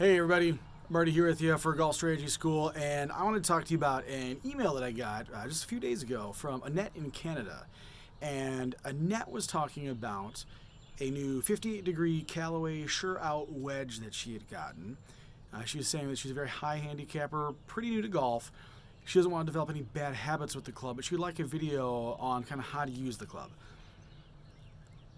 Hey everybody, Marty here with you for Golf Strategy School, and I want to talk to you about an email that I got just a few days ago from Annette in Canada. And Annette was talking about a new 58-degree Callaway Sure Out wedge that she had gotten. She was saying that she's a very high handicapper, pretty new to golf. She doesn't want to develop any bad habits with the club, but she would like a video on kind of how to use the club.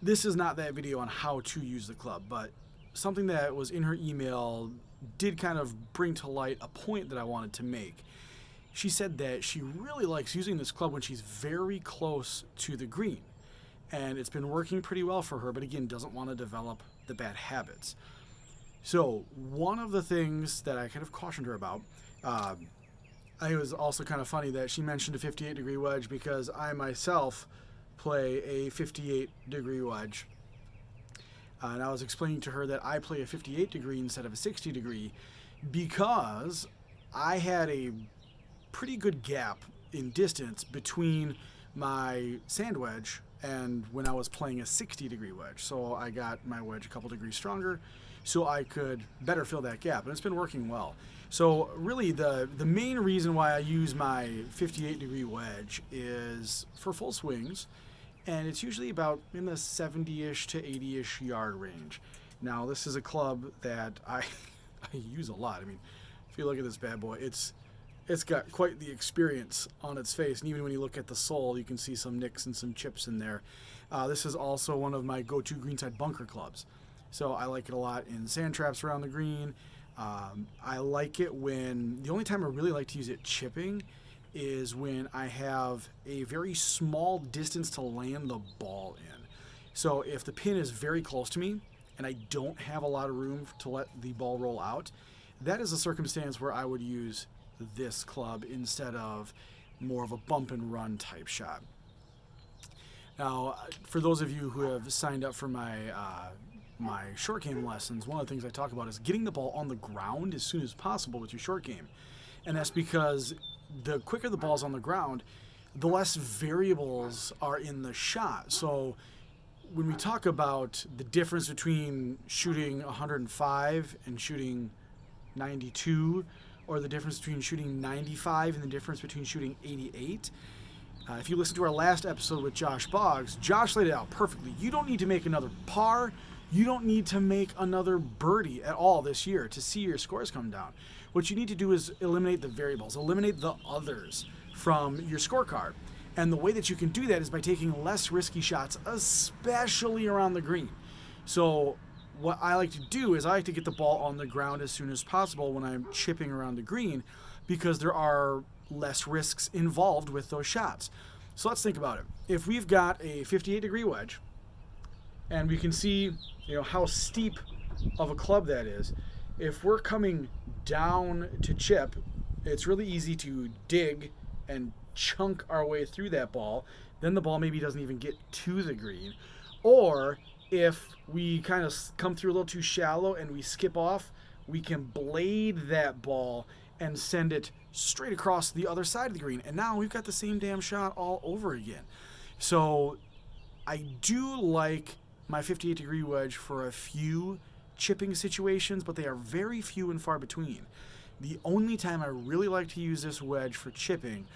This is not that video on how to use the club, but something that was in her email did kind of bring to light a point that I wanted to make. She said that she really likes using this club when she's very close to the green, and it's been working pretty well for her, but again, doesn't want to develop the bad habits. So one of the things that I kind of cautioned her about, I think it was also kind of funny that she mentioned a 58-degree wedge, because I myself play a 58-degree wedge. And I was explaining to her that I play a 58 degree instead of a 60 degree because I had a pretty good gap in distance between my sand wedge and when I was playing a 60 degree wedge. So I got my wedge a couple degrees stronger so I could better fill that gap, and it's been working well. So really the main reason why I use my 58 degree wedge is for full swings, and it's usually about in the 70-ish to 80-ish yard range. Now, this is a club that I use a lot. I mean, if you look at this bad boy, it's got quite the experience on its face, and even when you look at the sole, you can see some nicks and some chips in there. This is also one of my go-to greenside bunker clubs, so I like it a lot in sand traps around the green. I like it when, the only time I really like to use it chipping is when I have a very small distance to land the ball in. So if the pin is very close to me and I don't have a lot of room to let the ball roll out, that is a circumstance where I would use this club instead of more of a bump and run type shot. Now, for those of you who have signed up for my short game lessons, one of the things I talk about is getting the ball on the ground as soon as possible with your short game. And that's because the quicker the ball's on the ground, the less variables are in the shot. So when we talk about the difference between shooting 105 and shooting 92, or the difference between shooting 95 and the difference between shooting 88, if you listen to our last episode with Josh Boggs, Josh laid it out perfectly. You don't need to make another par. You don't need to make another birdie at all this year to see your scores come down. What you need to do is eliminate the variables, eliminate the others from your scorecard. And the way that you can do that is by taking less risky shots, especially around the green. So what I like to do is I like to get the ball on the ground as soon as possible when I'm chipping around the green, because there are less risks involved with those shots. So let's think about it. If we've got a 58-degree wedge, and we can see, how steep of a club that is. If we're coming down to chip, it's really easy to dig and chunk our way through that ball. Then the ball maybe doesn't even get to the green. Or if we kind of come through a little too shallow and we skip off, we can blade that ball and send it straight across the other side of the green. And now we've got the same damn shot all over again. So I do like my 58-degree wedge for a few chipping situations, but they are very few and far between. The only time I really like to use this wedge for chipping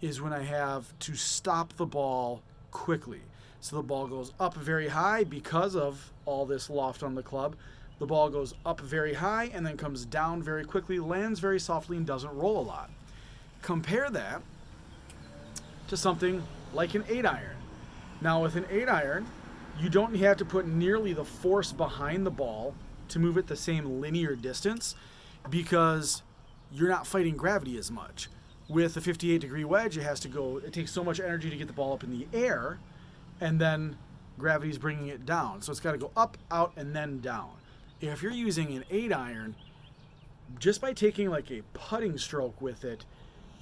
is when I have to stop the ball quickly. So the ball goes up very high because of all this loft on the club. The ball goes up very high and then comes down very quickly, lands very softly, and doesn't roll a lot. Compare that to something like an 8-iron. Now with an 8-iron, you don't have to put nearly the force behind the ball to move it the same linear distance, because you're not fighting gravity as much. With a 58-degree wedge, it takes so much energy to get the ball up in the air, and then gravity's bringing it down. So it's got to go up, out, and then down. If you're using an 8-iron, just by taking like a putting stroke with it,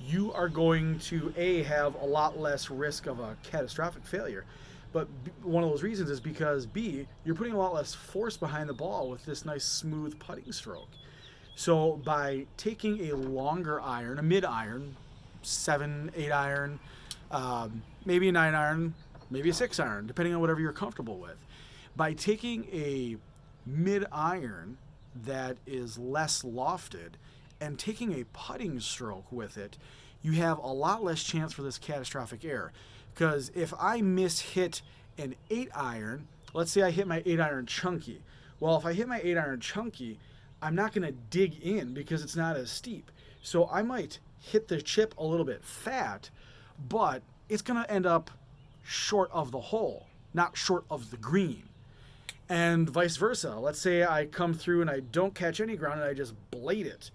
you are going to have a lot less risk of a catastrophic failure. But one of those reasons is because B, you're putting a lot less force behind the ball with this nice smooth putting stroke. So by taking a longer iron, a mid-iron, 7, 8-iron, maybe a 9-iron, maybe a 6-iron, depending on whatever you're comfortable with. By taking a mid-iron that is less lofted and taking a putting stroke with it, you have a lot less chance for this catastrophic error. Because if I mishit an 8-iron, let's say I hit my 8-iron chunky. Well, if I hit my 8-iron chunky, I'm not going to dig in because it's not as steep. So I might hit the chip a little bit fat, but it's going to end up short of the hole, not short of the green. And vice versa. Let's say I come through and I don't catch any ground and I just blade it.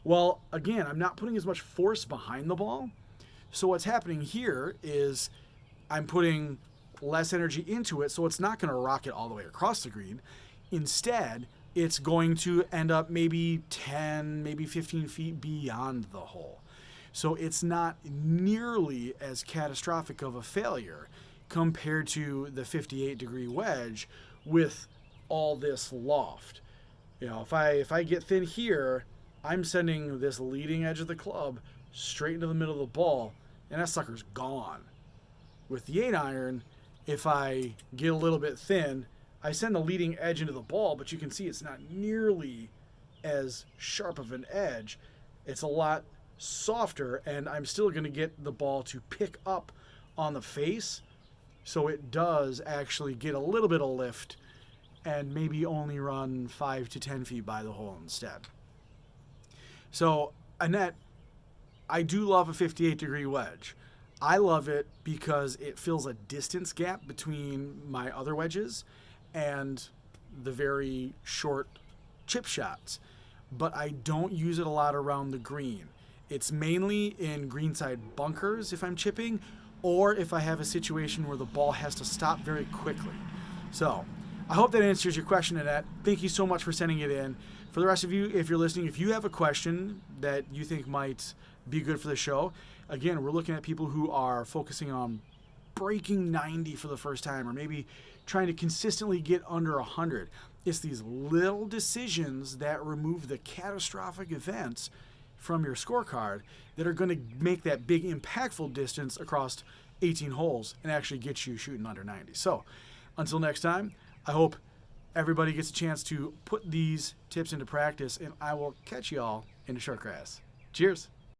Well, again, I'm not putting as much force behind the ball. So what's happening here is I'm putting less energy into it, so it's not going to rocket all the way across the green. Instead, it's going to end up maybe 10, maybe 15 feet beyond the hole. So it's not nearly as catastrophic of a failure compared to the 58-degree wedge with all this loft. You know, if I get thin here, I'm sending this leading edge of the club straight into the middle of the ball, and that sucker's gone. With the 8-iron, if I get a little bit thin, I send the leading edge into the ball, but you can see it's not nearly as sharp of an edge. It's a lot softer, and I'm still going to get the ball to pick up on the face, so it does actually get a little bit of lift and maybe only run 5 to 10 feet by the hole instead. So, Annette, I do love a 58-degree wedge. I love it because it fills a distance gap between my other wedges and the very short chip shots. But I don't use it a lot around the green. It's mainly in greenside bunkers if I'm chipping, or if I have a situation where the ball has to stop very quickly. So, I hope that answers your question, Annette. Thank you so much for sending it in. For the rest of you, if you're listening, if you have a question that you think might be good for the show, again, we're looking at people who are focusing on breaking 90 for the first time, or maybe trying to consistently get under 100. It's these little decisions that remove the catastrophic events from your scorecard that are going to make that big impactful distance across 18 holes and actually get you shooting under 90. So until next time, I hope everybody gets a chance to put these tips into practice, and I will catch you all in the short grass. Cheers.